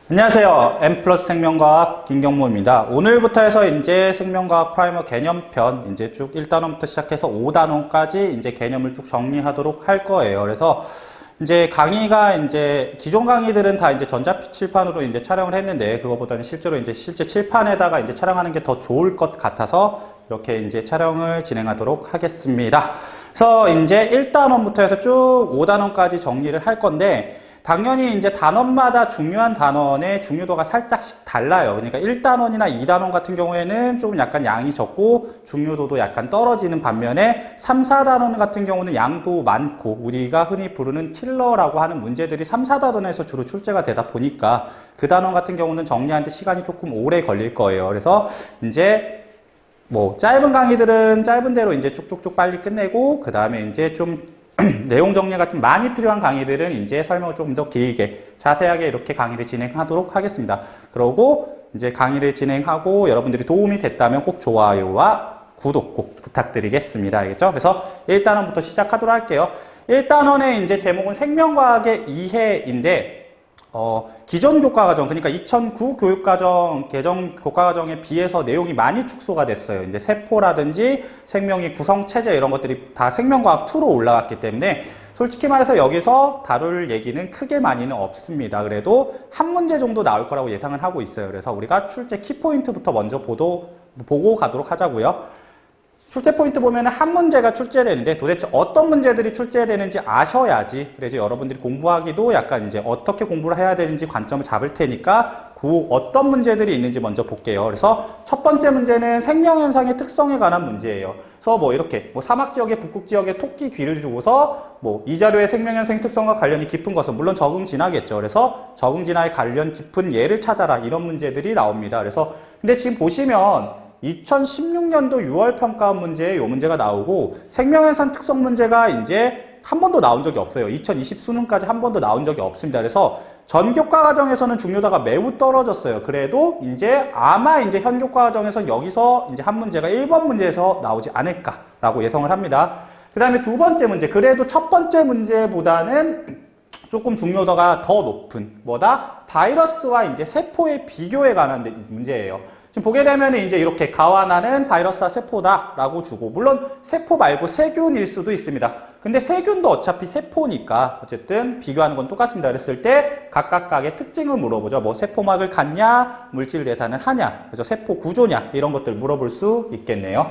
안녕하세요. M+ 생명과학 김경모입니다. 오늘부터 해서 이제 생명과학 프라이머 개념편 이제 쭉 1단원부터 시작해서 5단원까지 이제 개념을 쭉 정리하도록 할 거예요. 그래서 이제 강의가 이제 기존 강의들은 다 이제 전자칠판으로 이제 촬영을 했는데 그거보다는 실제로 이제 실제 칠판에다가 이제 촬영하는 게 더 좋을 것 같아서 이렇게 이제 촬영을 진행하도록 하겠습니다. 그래서 이제 1단원부터 해서 쭉 5단원까지 정리를 할 건데 당연히 이제 단원마다 중요한 단원의 중요도가 살짝씩 달라요. 그러니까 1단원이나 2단원 같은 경우에는 좀 약간 양이 적고 중요도도 약간 떨어지는 반면에 3, 4단원 같은 경우는 양도 많고 우리가 흔히 부르는 킬러라고 하는 문제들이 3, 4단원에서 주로 출제가 되다 보니까 그 단원 같은 경우는 정리하는데 시간이 조금 오래 걸릴 거예요. 그래서 이제 뭐 짧은 강의들은 짧은 대로 이제 쭉쭉쭉 빨리 끝내고 그 다음에 이제 좀 내용 정리가 좀 많이 필요한 강의들은 이제 설명을 조금 더 길게 자세하게 이렇게 강의를 진행하도록 하겠습니다. 그러고 이제 강의를 진행하고 여러분들이 도움이 됐다면 꼭 좋아요와 구독 꼭 부탁드리겠습니다. 알겠죠? 그래서 1단원부터 시작하도록 할게요. 1단원의 이제 제목은 생명과학의 이해인데 기존 교과과정, 그러니까 2009 교육과정, 개정 교과과정에 비해서 내용이 많이 축소가 됐어요. 이제 세포라든지 생명의 구성체제 이런 것들이 다 생명과학 2로 올라갔기 때문에 솔직히 말해서 여기서 다룰 얘기는 크게 많이는 없습니다. 그래도 한 문제 정도 나올 거라고 예상을 하고 있어요. 그래서 우리가 출제 키포인트부터 먼저 보고 가도록 하자고요. 출제 포인트 보면 한 문제가 출제되는데 도대체 어떤 문제들이 출제되는지 아셔야지 그래서 여러분들이 공부하기도 약간 이제 어떻게 공부를 해야 되는지 관점을 잡을 테니까 그 어떤 문제들이 있는지 먼저 볼게요. 그래서 첫 번째 문제는 생명현상의 특성에 관한 문제예요. 그래서 뭐 이렇게 뭐 사막 지역에 북극 지역에 토끼 귀를 주고서 뭐 이 자료의 생명현상의 특성과 관련이 깊은 것은 물론 적응 진화겠죠. 그래서 적응 진화에 관련 깊은 예를 찾아라 이런 문제들이 나옵니다. 그래서 근데 지금 보시면 2016년도 6월 평가 문제에 이 문제가 나오고 생명현상 특성 문제가 이제 한 번도 나온 적이 없어요. 2020 수능까지 한 번도 나온 적이 없습니다. 그래서 전 교과 과정에서는 중요도가 매우 떨어졌어요. 그래도 이제 아마 이제 현 교과 과정에서 여기서 이제 한 문제가 1번 문제에서 나오지 않을까라고 예상을 합니다. 그 다음에 두 번째 문제, 그래도 첫 번째 문제보다는 조금 중요도가 더 높은 뭐다? 바이러스와 이제 세포의 비교에 관한 문제예요. 지금 보게 되면 이제 이렇게 가와나는 바이러스와 세포다라고 주고 물론 세포 말고 세균일 수도 있습니다. 근데 세균도 어차피 세포니까 어쨌든 비교하는 건 똑같습니다. 그랬을 때 각각의 특징을 물어보죠. 뭐 세포막을 갖냐, 물질 대사는 하냐, 그래서 세포 구조냐 이런 것들 물어볼 수 있겠네요.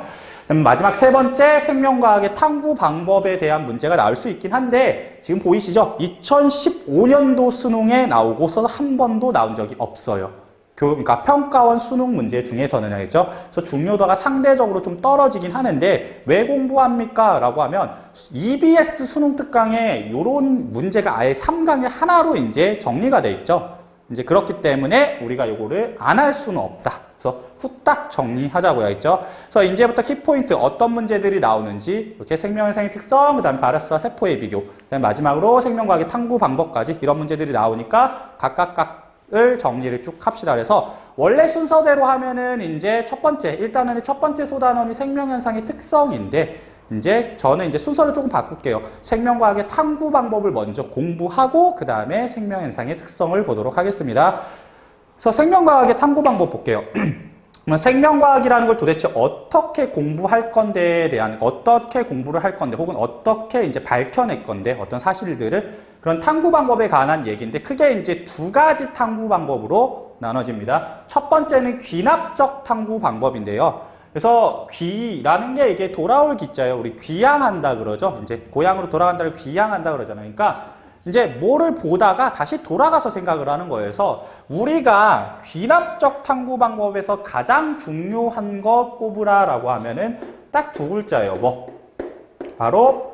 마지막 세 번째 생명과학의 탐구 방법에 대한 문제가 나올 수 있긴 한데 지금 보이시죠? 2015년도 수능에 나오고서 한 번도 나온 적이 없어요. 그러니까 평가원 수능 문제 중에서는 알겠죠? 그래서 중요도가 상대적으로 좀 떨어지긴 하는데 왜 공부합니까? 라고 하면 EBS 수능 특강에 이런 문제가 아예 3강의 하나로 이제 정리가 돼 있죠. 이제 그렇기 때문에 우리가 이거를 안 할 수는 없다. 그래서 후딱 정리하자고요. 알겠죠? 그래서 이제부터 키포인트 어떤 문제들이 나오는지 이렇게 생명현상의 특성, 그 다음에 바이러스와 세포의 비교, 그 다음에 마지막으로 생명과학의 탐구 방법까지 이런 문제들이 나오니까 각을 정리를 쭉 합시다. 그래서 원래 순서대로 하면은 이제 첫 번째, 일단은 첫 번째 소단원이 생명현상의 특성인데 이제 저는 이제 순서를 조금 바꿀게요. 생명과학의 탐구 방법을 먼저 공부하고 그 다음에 생명현상의 특성을 보도록 하겠습니다. 그래서 생명과학의 탐구 방법 볼게요. 생명과학이라는 걸 도대체 어떻게 공부할 건데에 대한 어떻게 공부를 할 건데 혹은 어떻게 이제 밝혀낼 건데 어떤 사실들을 그런 탐구 방법에 관한 얘기인데 크게 이제 두 가지 탐구 방법으로 나눠집니다. 첫 번째는 귀납적 탐구 방법인데요. 그래서 귀라는 게 이게 돌아올 귀자예요. 우리 귀향한다 그러죠. 이제 고향으로 돌아간다를 귀향한다 그러잖아요. 그러니까 이제 뭐를 보다가 다시 돌아가서 생각을 하는 거예요. 그래서 우리가 귀납적 탐구 방법에서 가장 중요한 거 꼽으라라고 하면은 딱 두 글자예요. 뭐? 바로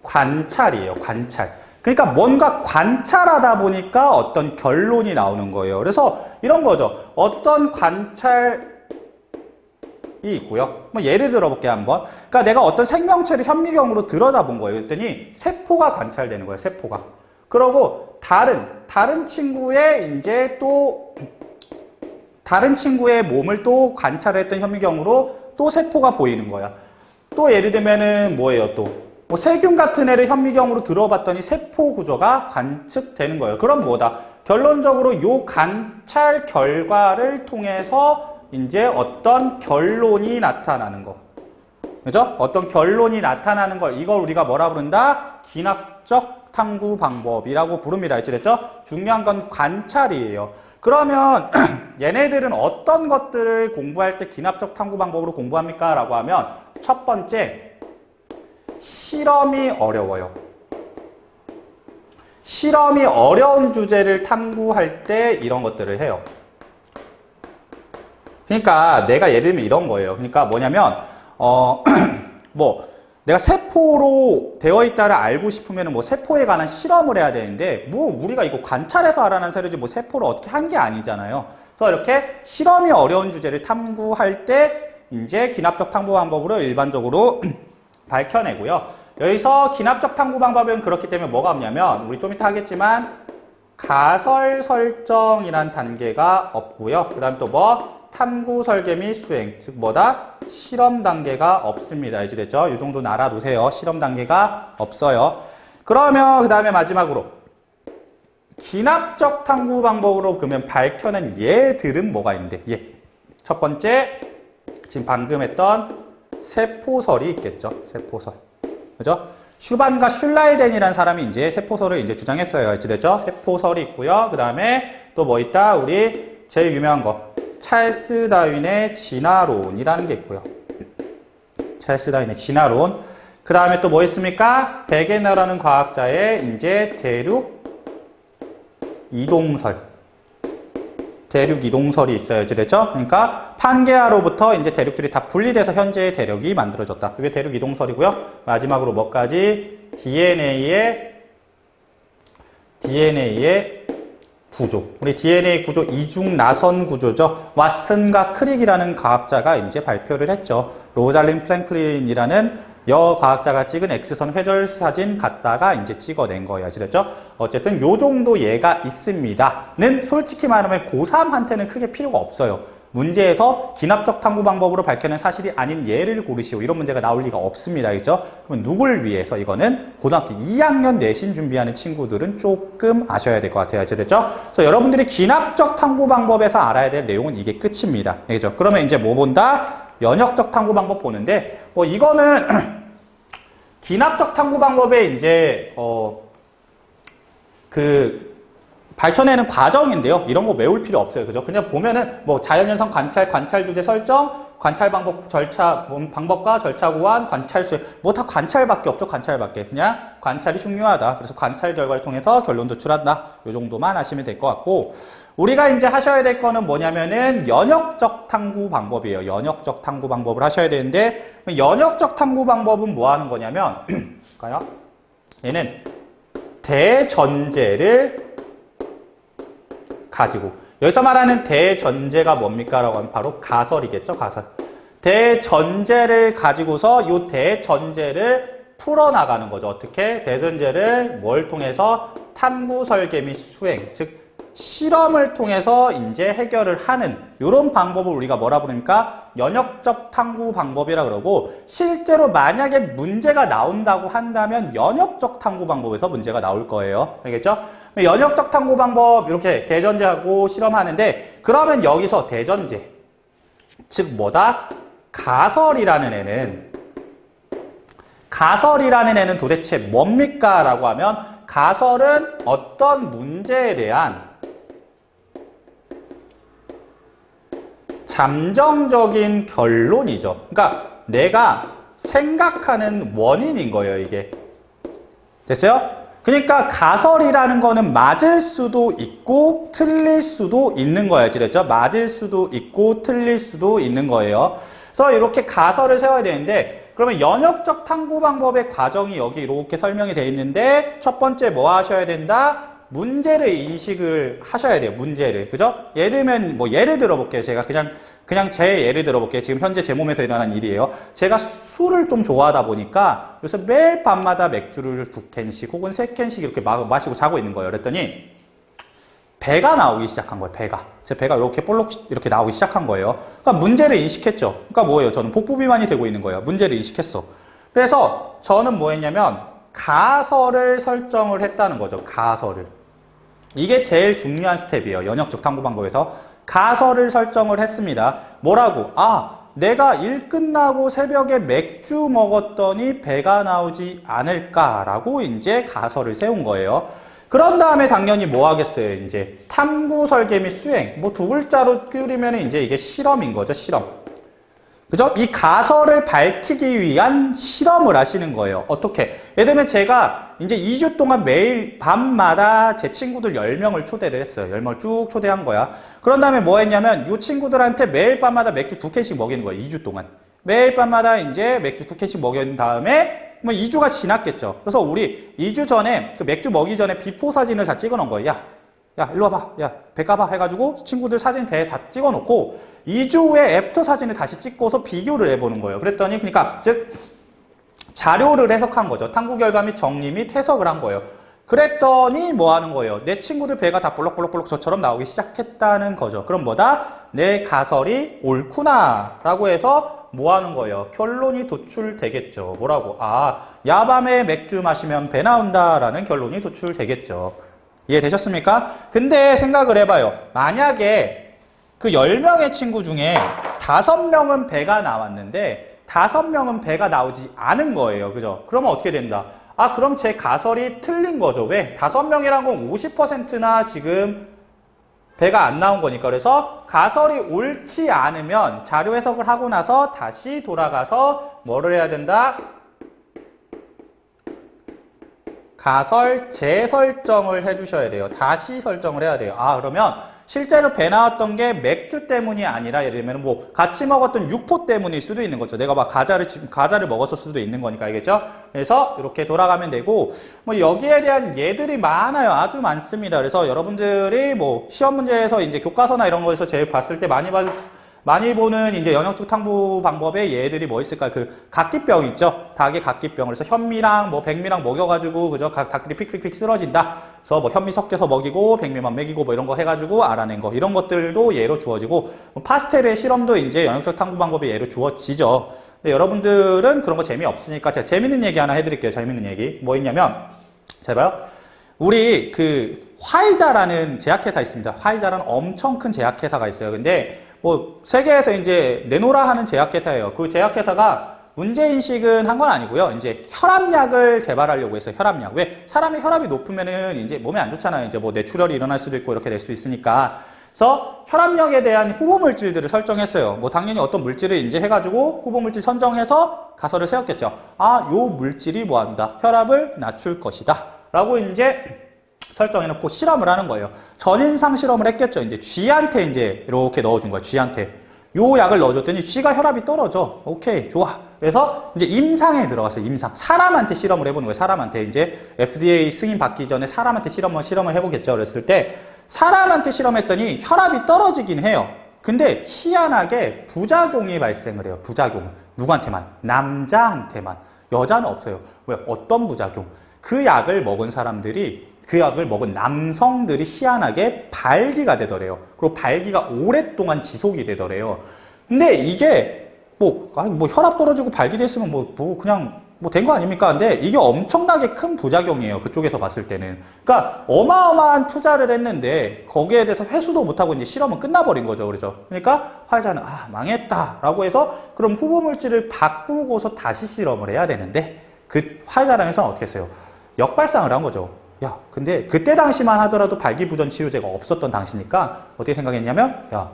관찰이에요. 관찰. 그러니까 뭔가 관찰하다 보니까 어떤 결론이 나오는 거예요. 그래서 이런 거죠. 어떤 관찰이 있고요. 뭐 예를 들어볼게요, 한번. 그러니까 내가 어떤 생명체를 현미경으로 들여다본 거예요. 그랬더니 세포가 관찰되는 거예요, 세포가. 그러고 다른 친구의 이제 또 다른 친구의 몸을 또 관찰했던 현미경으로 또 세포가 보이는 거야. 또 예를 들면은 뭐예요, 또. 뭐 세균 같은 애를 현미경으로 들어봤더니 세포 구조가 관측되는 거예요. 그럼 뭐다? 결론적으로 요 관찰 결과를 통해서 이제 어떤 결론이 나타나는 거. 그죠? 어떤 결론이 나타나는 걸, 이걸 우리가 뭐라 부른다? 기납적 탐구 방법이라고 부릅니다. 알겠죠? 중요한 건 관찰이에요. 그러면 얘네들은 어떤 것들을 공부할 때 기납적 탐구 방법으로 공부합니까? 라고 하면 첫 번째, 실험이 어려워요. 실험이 어려운 주제를 탐구할 때 이런 것들을 해요. 그러니까 내가 예를 들면 이런 거예요. 그러니까 뭐냐면 뭐 내가 세포로 되어 있다를 알고 싶으면 뭐 세포에 관한 실험을 해야 되는데 뭐 우리가 이거 관찰해서 알아낸 사례지 뭐 세포를 어떻게 한 게 아니잖아요. 그래서 이렇게 실험이 어려운 주제를 탐구할 때 이제 기납적 탐구 방법으로 일반적으로 밝혀내고요. 여기서 기납적 탐구 방법은 그렇기 때문에 뭐가 없냐면 우리 좀 이따 하겠지만 가설 설정이란 단계가 없고요. 그 다음에 또 뭐 탐구 설계 및 수행, 즉 뭐다? 실험 단계가 없습니다. 이해됐죠? 이 정도는 알아두세요. 실험 단계가 없어요. 그러면 그 다음에 마지막으로 기납적 탐구 방법으로 그러면 밝혀낸 예들은 뭐가 있는데 첫 번째 지금 방금 했던 세포설이 있겠죠. 세포설. 그죠? 슈반과 슐라이덴이라는 사람이 이제 세포설을 이제 주장했어요. 알겠죠? 세포설이 있고요. 그 다음에 또 뭐 있다? 우리 제일 유명한 거. 찰스 다윈의 진화론이라는 게 있고요. 찰스 다윈의 진화론. 그 다음에 또 뭐 있습니까? 베게너라는 과학자의 이제 대륙 이동설. 대륙 이동설이 있어요. 됐죠? 그러니까 판게아로부터 이제 대륙들이 다 분리돼서 현재의 대륙이 만들어졌다. 이게 대륙 이동설이고요. 마지막으로 뭐까지? DNA의 구조. 우리 DNA 구조 이중 나선 구조죠. 왓슨과 크릭이라는 과학자가 이제 발표를 했죠. 로잘린 플랭클린이라는 여과학자가 찍은 X선 회절 사진 갖다가 이제 찍어낸 거예요. 아시겠죠? 어쨌든 요 정도 예가 있습니다는 솔직히 말하면 고3한테는 크게 필요가 없어요. 문제에서 기납적 탐구 방법으로 밝혀낸 사실이 아닌 예를 고르시오. 이런 문제가 나올 리가 없습니다. 그죠? 그럼 누굴 위해서 이거는 고등학교 2학년 내신 준비하는 친구들은 조금 아셔야 될 것 같아요. 아시겠죠? 그래서 여러분들이 기납적 탐구 방법에서 알아야 될 내용은 이게 끝입니다. 그죠? 그러면 이제 뭐 본다? 연역적 탐구 방법 보는데, 이거는 기납적 탐구 방법에 이제 밝혀내는 과정인데요. 이런 거 외울 필요 없어요. 그죠? 그냥 보면은 뭐 자연현상 관찰, 관찰 주제 설정, 관찰 방법 절차, 방법과 절차 구한, 관찰 수행. 뭐 다 관찰밖에 없죠. 관찰밖에. 그냥 관찰이 중요하다. 그래서 관찰 결과를 통해서 결론 도출한다. 요 정도만 하시면 될 것 같고, 우리가 이제 하셔야 될 거는 뭐냐면은 연역적 탐구 방법이에요. 연역적 탐구 방법을 하셔야 되는데, 연역적 탐구 방법은 뭐 하는 거냐면, 얘는 대전제를 가지고, 여기서 말하는 대전제가 뭡니까? 라고 하면 바로 가설이겠죠. 가설. 대전제를 가지고서 이 대전제를 풀어나가는 거죠. 어떻게? 대전제를 뭘 통해서? 탐구 설계 및 수행, 즉 실험을 통해서 이제 해결을 하는 이런 방법을 우리가 뭐라 부릅니까? 연역적 탐구 방법이라 그러고, 실제로 만약에 문제가 나온다고 한다면 연역적 탐구 방법에서 문제가 나올 거예요. 알겠죠? 연역적 탐구 방법 이렇게 대전제하고 실험하는데, 그러면 여기서 대전제, 즉 뭐다? 가설이라는 애는 도대체 뭡니까? 라고 하면 가설은 어떤 문제에 대한 잠정적인 결론이죠. 그러니까 내가 생각하는 원인인 거예요, 이게. 됐어요? 그러니까 가설이라는 거는 맞을 수도 있고 틀릴 수도 있는 거예요. 그랬죠? 맞을 수도 있고 틀릴 수도 있는 거예요. 그래서 이렇게 가설을 세워야 되는데, 그러면 연역적 탐구 방법의 과정이 여기 이렇게 설명이 되어 있는데, 첫 번째 뭐 하셔야 된다? 문제를 인식을 하셔야 돼요. 문제를. 그죠? 예를 들면 뭐 예를 들어볼게요. 제가 그냥 제 예를 들어볼게요. 지금 현재 제 몸에서 일어난 일이에요. 제가 술을 좀 좋아하다 보니까 요새 매일 밤마다 맥주를 2캔씩 혹은 3캔씩 이렇게 마시고 자고 있는 거예요. 그랬더니 배가 나오기 시작한 거예요. 제 배가 이렇게 볼록 이렇게 나오기 시작한 거예요. 그러니까 문제를 인식했죠. 그러니까 뭐예요? 저는 복부 비만이 되고 있는 거예요. 문제를 인식했어. 그래서 저는 뭐 했냐면 가설을 설정을 했다는 거죠. 가설을. 이게 제일 중요한 스텝이에요. 연역적 탐구 방법에서. 가설을 설정을 했습니다. 뭐라고? 내가 일 끝나고 새벽에 맥주 먹었더니 배가 나오지 않을까라고 이제 가설을 세운 거예요. 그런 다음에 당연히 뭐 하겠어요? 이제 탐구 설계 및 수행. 뭐 두 글자로 끼우면 이제 이게 실험인 거죠. 실험. 그죠? 이 가설을 밝히기 위한 실험을 하시는 거예요. 어떻게? 예를 들면 제가 이제 2주 동안 매일 밤마다 제 친구들 10명을 초대를 했어요. 10명을 쭉 초대한 거야. 그런 다음에 뭐 했냐면 이 친구들한테 매일 밤마다 맥주 2캔씩 먹이는 거예요. 2주 동안. 매일 밤마다 이제 맥주 2캔씩 먹인 다음에 뭐 2주가 지났겠죠. 그래서 우리 2주 전에 그 맥주 먹이 전에 비포 사진을 다 찍어 놓은 거예요. 야, 일로 와봐. 야, 배 까봐. 해가지고 친구들 사진 배에 다 찍어 놓고 2주 후에 애프터 사진을 다시 찍고서 비교를 해보는 거예요. 그랬더니, 그러니까, 즉, 자료를 해석한 거죠. 탐구 결과 및 정리 및 해석을 한 거예요. 그랬더니 뭐 하는 거예요? 내 친구들 배가 다 볼록볼록볼록 저처럼 나오기 시작했다는 거죠. 그럼 뭐다? 내 가설이 옳구나. 라고 해서 뭐 하는 거예요? 결론이 도출되겠죠. 뭐라고? 야밤에 맥주 마시면 배 나온다. 라는 결론이 도출되겠죠. 이해되셨습니까? 근데 생각을 해봐요. 만약에 그 10명의 친구 중에 5명은 배가 나왔는데 5명은 배가 나오지 않은 거예요. 그죠? 그러면 어떻게 된다? 그럼 제 가설이 틀린 거죠. 왜? 5명이란 건 50%나 지금 배가 안 나온 거니까. 그래서 가설이 옳지 않으면 자료 해석을 하고 나서 다시 돌아가서 뭐를 해야 된다? 가설 재설정을 해주셔야 돼요. 다시 설정을 해야 돼요. 그러면 실제로 배 나왔던 게 맥주 때문이 아니라 예를 들면 뭐 같이 먹었던 육포 때문일 수도 있는 거죠. 내가 막 과자를 먹었을 수도 있는 거니까, 알겠죠? 그래서 이렇게 돌아가면 되고, 뭐 여기에 대한 예들이 많아요. 아주 많습니다. 그래서 여러분들이 뭐 시험 문제에서 이제 교과서나 이런 거에서 제일 봤을 때 많이 보는 이제 연역적 탐구 방법의 예들이 뭐 있을까? 그 각기병 있죠? 닭의 각기병. 그래서 현미랑 뭐 백미랑 먹여가지고, 그죠? 닭들이 픽픽픽 쓰러진다. 그래서 뭐 현미 섞여서 먹이고, 백미만 먹이고, 뭐 이런 거 해가지고 알아낸 거. 이런 것들도 예로 주어지고, 뭐 파스텔의 실험도 이제 연역적 탐구 방법의 예로 주어지죠. 근데 여러분들은 그런 거 재미없으니까 제가 재밌는 얘기 하나 해드릴게요. 재밌는 얘기. 뭐 있냐면, 잘 봐요. 우리 그 화이자라는 제약회사 있습니다. 화이자라는 엄청 큰 제약회사가 있어요. 근데 뭐 세계에서 이제 내노라 하는 제약회사예요. 그 제약회사가 문제인식은 한 건 아니고요. 이제 혈압약을 개발하려고 했어요. 혈압약. 왜? 사람의 혈압이 높으면은 이제 몸에 안 좋잖아요. 이제 뭐 뇌출혈이 일어날 수도 있고 이렇게 될 수 있으니까. 그래서 혈압약에 대한 후보 물질들을 설정했어요. 뭐 당연히 어떤 물질을 이제 해가지고 후보 물질 선정해서 가설을 세웠겠죠. 요 물질이 뭐 한다? 혈압을 낮출 것이다. 라고 이제 설정해놓고 실험을 하는 거예요. 전인상 실험을 했겠죠. 이제 쥐한테 이제 이렇게 넣어준 거예요. 쥐한테. 요 약을 넣어줬더니 쥐가 혈압이 떨어져. 오케이, 좋아. 그래서 이제 임상에 들어갔어요. 임상. 사람한테 실험을 해보는 거예요. 사람한테 이제 FDA 승인 받기 전에 사람한테 실험을 해보겠죠. 그랬을 때 사람한테 실험했더니 혈압이 떨어지긴 해요. 근데 희한하게 부작용이 발생을 해요. 부작용. 누구한테만? 남자한테만. 여자는 없어요. 왜? 어떤 부작용? 그 약을 먹은 남성들이 희한하게 발기가 되더래요. 그리고 발기가 오랫동안 지속이 되더래요. 근데 이게 뭐 혈압 떨어지고 발기됐으면 그냥 된 거 아닙니까? 근데 이게 엄청나게 큰 부작용이에요. 그쪽에서 봤을 때는. 그러니까 어마어마한 투자를 했는데 거기에 대해서 회수도 못하고 이제 실험은 끝나버린 거죠. 그러니까 화이자는 망했다라고 해서 그럼 후보 물질을 바꾸고서 다시 실험을 해야 되는데 그 화이자랑에서는 어떻게 했어요? 역발상을 한 거죠. 야, 근데 그때 당시만 하더라도 발기부전 치료제가 없었던 당시니까 어떻게 생각했냐면, 야,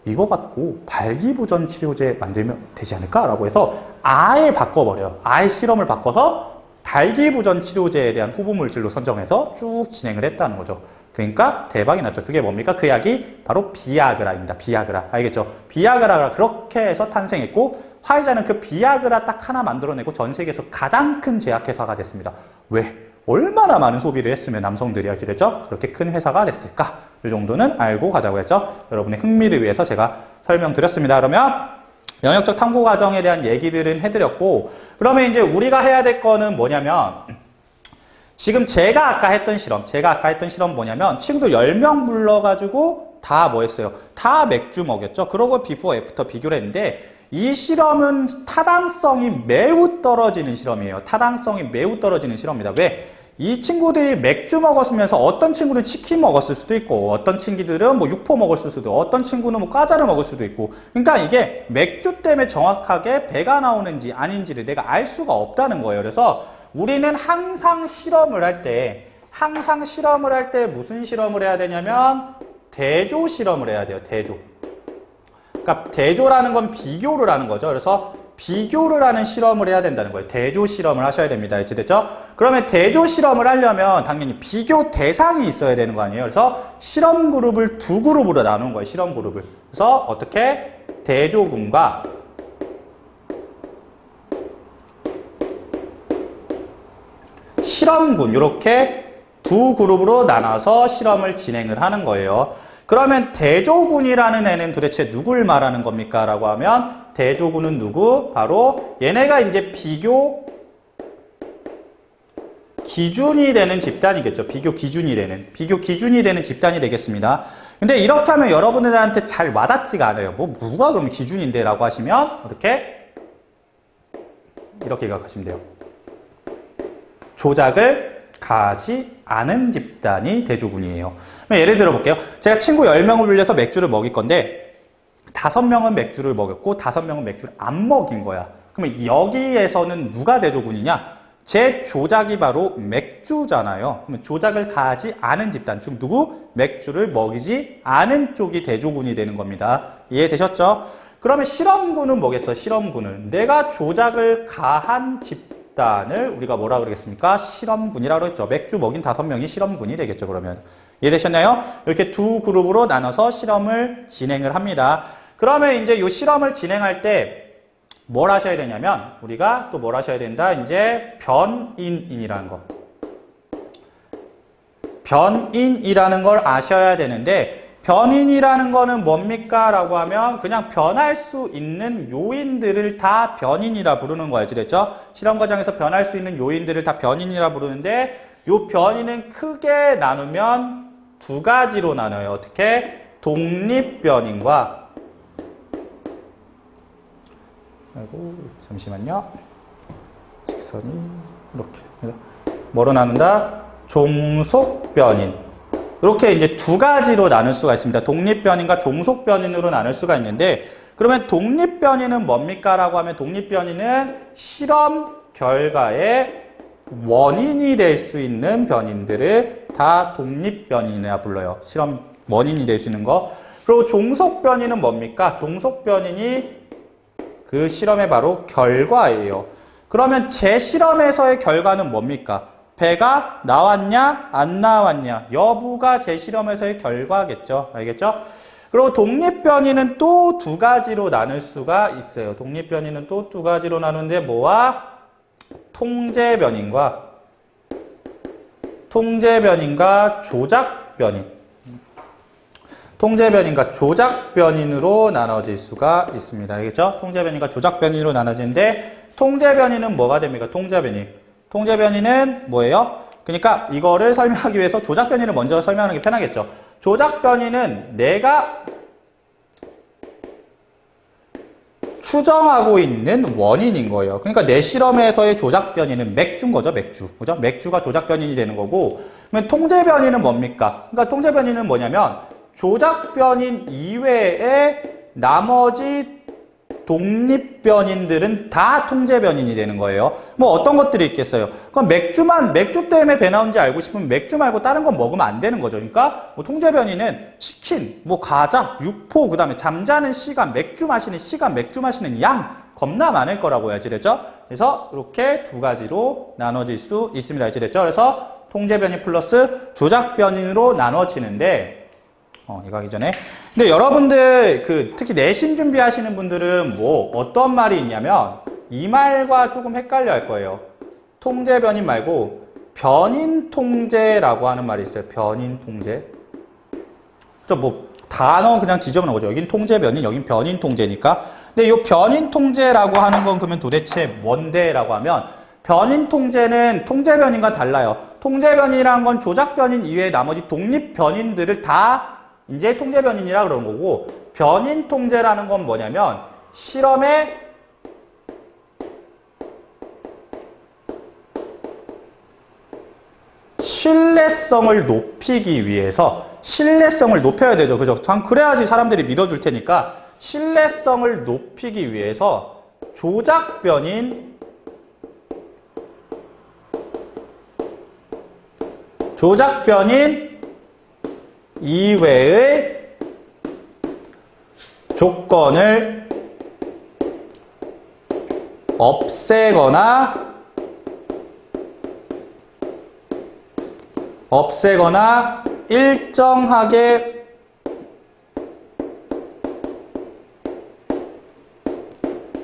이거 갖고 발기부전 치료제 만들면 되지 않을까? 라고 해서 아예 바꿔버려요. 아예 실험을 바꿔서 발기부전 치료제에 대한 후보물질로 선정해서 쭉 진행을 했다는 거죠. 그러니까 대박이 났죠. 그게 뭡니까? 그 약이 바로 비아그라입니다. 비아그라. 알겠죠? 비아그라가 그렇게 해서 탄생했고, 화이자는 그 비아그라 딱 하나 만들어내고 전 세계에서 가장 큰 제약회사가 됐습니다. 왜? 얼마나 많은 소비를 했으면 남성들이 알게 됐죠? 그렇게 큰 회사가 됐을까? 이 정도는 알고 가자고 했죠? 여러분의 흥미를 위해서 제가 설명드렸습니다. 그러면 영역적 탐구 과정에 대한 얘기들은 해드렸고, 그러면 이제 우리가 해야 될 거는 뭐냐면, 지금 제가 아까 했던 실험 뭐냐면, 친구들 10명 불러가지고 다 뭐 했어요? 다 맥주 먹였죠? 그러고 비포, 애프터 비교를 했는데, 이 실험은 타당성이 매우 떨어지는 실험이에요. 타당성이 매우 떨어지는 실험입니다. 왜? 이 친구들이 맥주 먹었으면서 어떤 친구는 치킨 먹었을 수도 있고 어떤 친구들은 뭐 육포 먹었을 수도 있고 어떤 친구는 뭐 과자를 먹을 수도 있고 그러니까 이게 맥주 때문에 정확하게 배가 나오는지 아닌지를 내가 알 수가 없다는 거예요. 그래서 우리는 항상 실험을 할 때 무슨 실험을 해야 되냐면 대조 실험을 해야 돼요. 대조. 그러니까 대조라는 건 비교를 하는 거죠. 그래서 비교를 하는 실험을 해야 된다는 거예요. 대조 실험을 하셔야 됩니다. 이제 됐죠? 그러면 대조 실험을 하려면 당연히 비교 대상이 있어야 되는 거 아니에요. 그래서 실험 그룹을 두 그룹으로 나누는 거예요. 실험 그룹을. 그래서 어떻게 대조군과 실험군 이렇게 두 그룹으로 나눠서 실험을 진행을 하는 거예요. 그러면 대조군이라는 애는 도대체 누굴 말하는 겁니까? 라고 하면 대조군은 누구? 바로 얘네가 이제 비교 기준이 되는 집단이겠죠. 비교 기준이 되는 집단이 되겠습니다. 근데 이렇게 하면 여러분들한테 잘 와닿지가 않아요. 누가 그러면 기준인데? 라고 하시면 어떻게? 이렇게 생각하시면 돼요. 조작을 가하지 않은 집단이 대조군이에요. 예를 들어 볼게요. 제가 친구 10명을 불려서 맥주를 먹일 건데 5명은 맥주를 먹였고 5명은 맥주를 안 먹인 거야. 그러면 여기에서는 누가 대조군이냐? 제 조작이 바로 맥주잖아요. 그러면 조작을 가하지 않은 집단, 즉 누구? 맥주를 먹이지 않은 쪽이 대조군이 되는 겁니다. 이해되셨죠? 그러면 실험군은 뭐겠어? 실험군은 내가 조작을 가한 집단을 우리가 뭐라 그러겠습니까? 실험군이라고 했죠. 맥주 먹인 5명이 실험군이 되겠죠. 그러면 이해되셨나요? 이렇게 두 그룹으로 나눠서 실험을 진행을 합니다. 그러면 이제 이 실험을 진행할 때 뭘 하셔야 되냐면 우리가 또 뭘 하셔야 된다? 이제 변인이라는 거. 변인이라는 걸 아셔야 되는데 변인이라는 거는 뭡니까? 라고 하면 그냥 변할 수 있는 요인들을 다 변인이라 부르는 거 알죠? 됐죠? 실험 과정에서 변할 수 있는 요인들을 다 변인이라 부르는데 요 변인은 크게 나누면 두 가지로 나눠요. 어떻게? 독립변인과 아이고 잠시만요. 직선이 이렇게 뭐로 나눈다? 종속변인. 이렇게 이제 두 가지로 나눌 수가 있습니다. 독립변인과 종속변인으로 나눌 수가 있는데 그러면 독립변인은 뭡니까? 라고 하면 독립변인은 실험 결과의 원인이 될 수 있는 변인들을 다 독립변인이라 불러요. 실험 원인이 될 수 있는 거. 그리고 종속변인은 뭡니까? 종속변인이 그 실험의 바로 결과예요. 그러면 제 실험에서의 결과는 뭡니까? 배가 나왔냐? 안 나왔냐? 여부가 제 실험에서의 결과겠죠. 알겠죠? 그리고 독립변인은 또 두 가지로 나눌 수가 있어요. 독립변인은 또 두 가지로 나누는데 뭐와? 통제변인과 조작변인. 통제변인과 조작변인으로 나눠질 수가 있습니다. 알겠죠? 통제변인과 조작변인으로 나눠지는데 통제변인은 뭐가 됩니까? 통제변인은 뭐예요? 그러니까 이거를 설명하기 위해서 조작변인을 먼저 설명하는 게 편하겠죠. 조작변인은 내가 추정하고 있는 원인인 거예요. 그러니까 내 실험에서의 조작변인은 맥주인 거죠, 맥주. 그죠? 맥주가 조작변인이 되는 거고, 그러면 통제변인은 뭡니까? 그러니까 통제변인은 뭐냐면, 조작변인 이외에 나머지 독립변인들은 다 통제변인이 되는 거예요. 뭐 어떤 것들이 있겠어요? 그럼 맥주 때문에 배 나온지 알고 싶으면 맥주 말고 다른 건 먹으면 안 되는 거죠. 그러니까 뭐 통제변인은 치킨, 뭐 과자, 육포, 그 다음에 잠자는 시간, 맥주 마시는 시간, 맥주 마시는 양 겁나 많을 거라고 해야지 됐죠? 그래서 이렇게 두 가지로 나눠질 수 있습니다. 알지 됐죠? 그래서 통제변인 플러스 조작변인으로 나눠지는데 이거 하기 전에. 근데 여러분들, 특히 내신 준비하시는 분들은 뭐, 어떤 말이 있냐면, 이 말과 조금 헷갈려 할 거예요. 통제변인 말고, 변인통제라고 하는 말이 있어요. 변인통제. 뭐, 단어 그냥 지저분한 거죠. 여긴 통제변인, 여긴 변인통제니까. 근데 이 변인통제라고 하는 건 그러면 도대체 뭔데? 라고 하면, 변인통제는 통제변인과 달라요. 통제변인이라는 건 조작변인 이외에 나머지 독립변인들을 다 이제 통제변인이라 그러는 거고, 변인 통제라는 건 뭐냐면 실험에 신뢰성을 높이기 위해서 신뢰성을 높여야 되죠. 그죠? 그래야지 사람들이 믿어줄 테니까 신뢰성을 높이기 위해서 조작 변인 이외의 조건을 없애거나 일정하게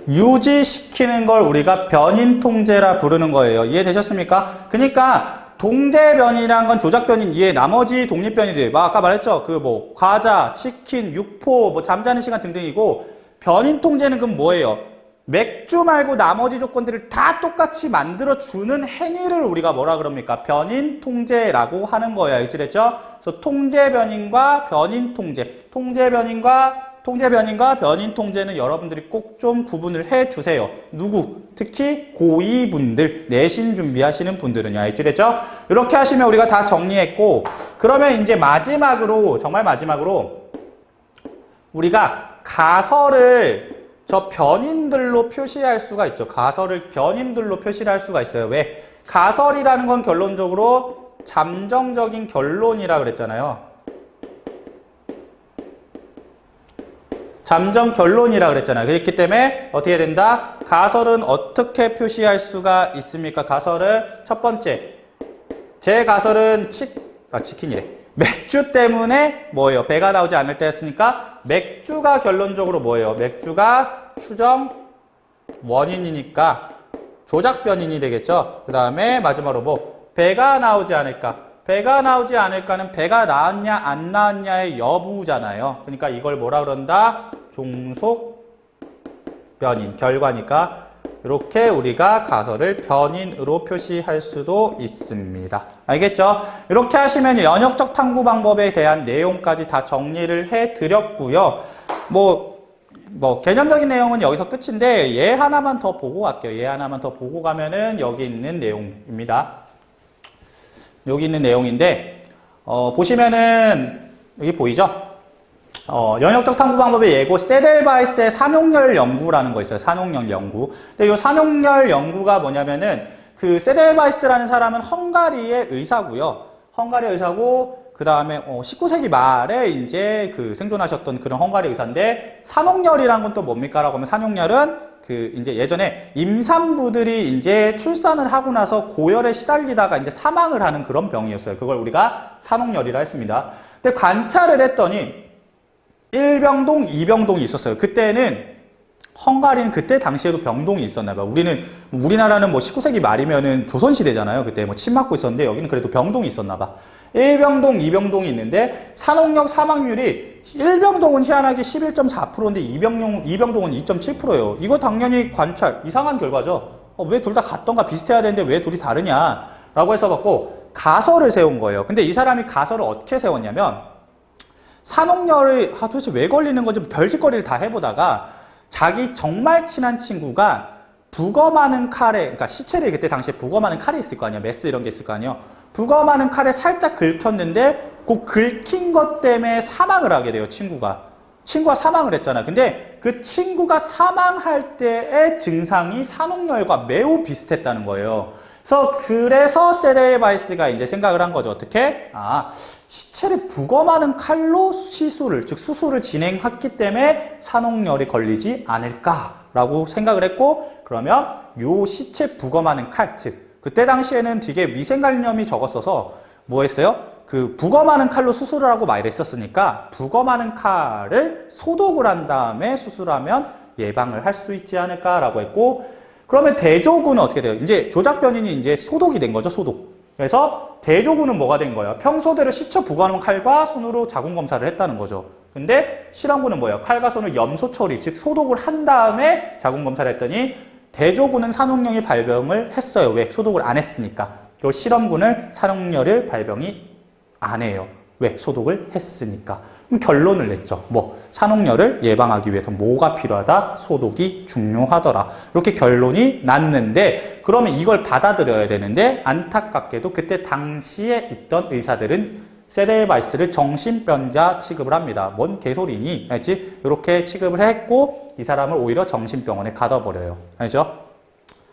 유지시키는 걸 우리가 변인 통제라 부르는 거예요. 이해되셨습니까? 그러니까 동제 변이란 건 조작 변인 이외에 나머지 독립 변이들, 아까 말했죠. 과자, 치킨, 육포, 잠자는 시간 등등이고, 변인 통제는 그럼 뭐예요? 맥주 말고 나머지 조건들을 다 똑같이 만들어주는 행위를 우리가 뭐라 그럽니까? 변인 통제라고 하는 거예요. 이해됐죠? 그래서 통제 변인과 변인 통제, 통제 변인과 변인 통제는 여러분들이 꼭 좀 구분을 해 주세요. 누구? 특히 고2분들, 내신 준비하시는 분들은요. 알겠죠? 이렇게 하시면 우리가 다 정리했고, 그러면 이제 정말 마지막으로 우리가 가설을 저 변인들로 표시할 수가 있죠. 가설을 변인들로 표시를 할 수가 있어요. 왜? 가설이라는 건 결론적으로 잠정적인 결론이라 그랬잖아요. 잠정 결론이라 그랬잖아요. 그렇기 때문에 어떻게 된다? 가설은 어떻게 표시할 수가 있습니까? 가설은 첫 번째, 제 가설은 치킨이래. 맥주 때문에 뭐예요? 배가 나오지 않을 때였으니까 맥주가 결론적으로 뭐예요? 맥주가 추정 원인이니까 조작 변인이 되겠죠. 그 다음에 마지막으로 배가 나오지 않을까? 배가 나오지 않을까는 배가 나왔냐 안 나왔냐의 여부잖아요. 그러니까 이걸 뭐라 그런다? 종속 변인, 결과니까 이렇게 우리가 가설을 변인으로 표시할 수도 있습니다. 알겠죠? 이렇게 하시면 연역적 탐구 방법에 대한 내용까지 다 정리를 해드렸고요. 개념적인 내용은 여기서 끝인데 얘 하나만 더 보고 갈게요. 얘 하나만 더 보고 가면은 여기 있는 내용입니다. 여기 있는 내용인데 보시면은 여기 보이죠? 연역적 탐구 방법의 예고 세델바이스의 산용열 연구라는 거 있어요. 산용열 연구. 근데 이 산용열 연구가 뭐냐면은 그 세델바이스라는 사람은 헝가리의 의사고요. 헝가리 의사고 그 다음에 19세기 말에 이제 그 생존하셨던 그런 헝가리 의사인데 산용열이란 건 또 뭡니까라고 하면 산용열은 그 이제 예전에 임산부들이 이제 출산을 하고 나서 고열에 시달리다가 이제 사망을 하는 그런 병이었어요. 그걸 우리가 산용열이라 했습니다. 근데 관찰을 했더니 1병동, 2병동이 있었어요. 그때는 헝가리는 그때 당시에도 병동이 있었나 봐요. 우리나라는 19세기 말이면은 조선시대잖아요. 그때 침 맞고 있었는데 여기는 그래도 병동이 있었나 봐. 1병동, 2병동이 있는데 산옥역 사망률이 1병동은 희한하게 11.4%인데 2병동은 2.7%예요. 이거 당연히 관찰, 이상한 결과죠. 왜 둘 다 같던가 비슷해야 되는데 왜 둘이 다르냐? 라고 해서 갖고 가설을 세운 거예요. 근데 이 사람이 가설을 어떻게 세웠냐면 산옥열이 도대체 왜 걸리는 건지 별짓거리를 다 해보다가 자기 정말 친한 친구가 부검하는 칼에, 그러니까 시체를 그때 당시에 부검하는 칼이 있을 거 아니야. 메스 이런 게 있을 거 아니에요. 부검하는 칼에 살짝 긁혔는데 그 긁힌 것 때문에 사망을 하게 돼요. 친구가 사망을 했잖아. 근데 그 친구가 사망할 때의 증상이 산옥열과 매우 비슷했다는 거예요. 그래서 세델바이스가 이제 생각을 한 거죠. 어떻게? 시체를 부검하는 칼로 즉 수술을 진행했기 때문에 산옥열이 걸리지 않을까라고 생각을 했고, 그러면 요 시체 부검하는 칼, 즉 그때 당시에는 되게 위생관념이 적었어서 뭐 했어요? 그 부검하는 칼로 수술을 하고 막 이랬었으니까 부검하는 칼을 소독을 한 다음에 수술하면 예방을 할 수 있지 않을까라고 했고, 그러면 대조군은 어떻게 돼요? 이제 조작 변인이 이제 소독이 된 거죠, 소독. 그래서 대조군은 뭐가 된 거예요? 평소대로 시체 부검하는 칼과 손으로 자궁 검사를 했다는 거죠. 근데 실험군은 뭐예요? 칼과 손을 염소 처리, 즉 소독을 한 다음에 자궁 검사를 했더니 대조군은 산옥열이 발병을 했어요. 왜? 소독을 안 했으니까. 그리고 실험군은 산옥열을 발병이 안 해요. 왜? 소독을 했으니까. 그럼 결론을 냈죠. 뭐 산옥열을 예방하기 위해서 뭐가 필요하다? 소독이 중요하더라. 이렇게 결론이 났는데 그러면 이걸 받아들여야 되는데 안타깝게도 그때 당시에 있던 의사들은 세델바이스를 정신병자 취급을 합니다. 뭔 개소리니? 알지? 이렇게 취급을 했고 이 사람을 오히려 정신병원에 가둬버려요. 알죠?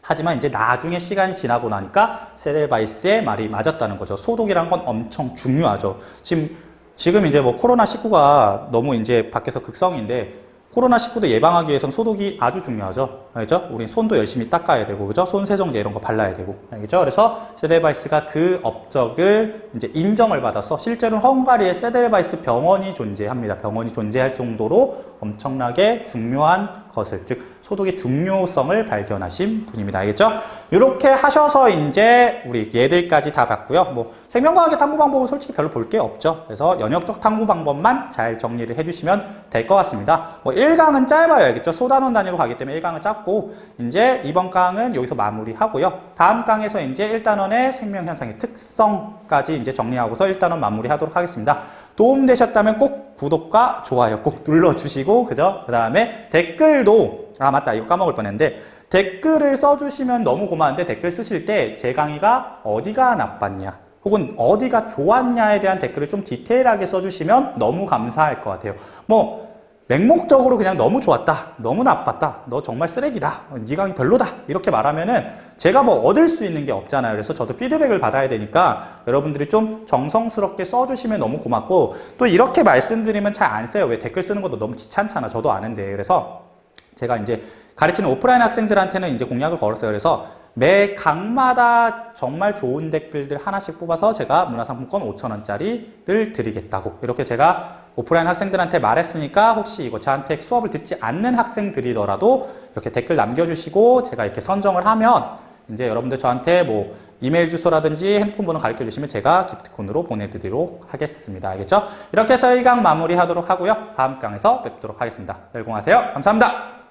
하지만 이제 나중에 시간이 지나고 나니까 세델바이스의 말이 맞았다는 거죠. 소독이란 건 엄청 중요하죠. 지금 이제 뭐 코로나19가 너무 이제 밖에서 극성인데 코로나19도 예방하기 위해서는 소독이 아주 중요하죠. 알죠? 우린 손도 열심히 닦아야 되고, 그죠? 손 세정제 이런 거 발라야 되고. 알겠죠? 그래서 세델바이스가 그 업적을 이제 인정을 받아서 실제로는 헝가리에 세델바이스 병원이 존재합니다. 병원이 존재할 정도로 엄청나게 중요한 것을, 즉, 소독의 중요성을 발견하신 분입니다. 알겠죠? 이렇게 하셔서 이제 우리 얘들까지 다 봤고요. 뭐 생명과학의 탐구 방법은 솔직히 별로 볼 게 없죠. 그래서 연역적 탐구 방법만 잘 정리를 해주시면 될 것 같습니다. 뭐 1강은 짧아요. 알겠죠? 소단원 단위로 가기 때문에 1강은 짧고 이제 이번 강은 여기서 마무리하고요. 다음 강에서 이제 1단원의 생명현상의 특성까지 이제 정리하고서 1단원 마무리하도록 하겠습니다. 도움되셨다면 꼭 구독과 좋아요 꼭 눌러주시고, 그죠? 그 다음에 댓글도, 아, 맞다. 이거 까먹을 뻔했는데, 댓글을 써주시면 너무 고마운데, 댓글 쓰실 때 제 강의가 어디가 나빴냐, 혹은 어디가 좋았냐에 대한 댓글을 좀 디테일하게 써주시면 너무 감사할 것 같아요. 뭐, 맹목적으로 그냥 너무 좋았다, 너무 나빴다, 너 정말 쓰레기다, 네 강의 별로다 이렇게 말하면은 제가 뭐 얻을 수 있는 게 없잖아요. 그래서 저도 피드백을 받아야 되니까 여러분들이 좀 정성스럽게 써주시면 너무 고맙고, 또 이렇게 말씀드리면 잘 안 써요. 왜? 댓글 쓰는 것도 너무 귀찮잖아. 저도 아는데. 그래서 제가 이제 가르치는 오프라인 학생들한테는 이제 공약을 걸었어요. 그래서 매 강마다 정말 좋은 댓글들 하나씩 뽑아서 제가 문화상품권 5,000원짜리를 드리겠다고 이렇게 제가 오프라인 학생들한테 말했으니까, 혹시 이거 저한테 수업을 듣지 않는 학생들이더라도 이렇게 댓글 남겨주시고 제가 이렇게 선정을 하면 이제 여러분들 저한테 뭐 이메일 주소라든지 핸드폰 번호 가르쳐 주시면 제가 기프트콘으로 보내드리도록 하겠습니다. 알겠죠? 이렇게 해서 1강 마무리하도록 하고요. 다음 강에서 뵙도록 하겠습니다. 열공하세요. 감사합니다.